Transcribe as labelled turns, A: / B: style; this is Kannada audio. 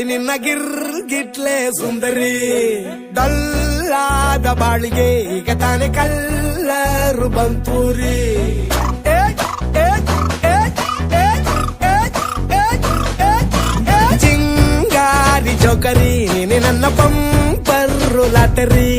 A: ನಿನ್ನ ಗಿರ್ಗಿಟ್ಲೆ ಸುಂದರಿ ಡಲ್ಲಾದ ಬಾಳಿಗೆ ಈಗ ತಾನೆ ಕಲ್ಲರು ಬಂತೂರಿ ಚಿಂಗಾರಿ ಜೋಕರಿ ನೀನೆ ನನ್ನ ಪಂಪರ್ರು ಲಾಟರಿ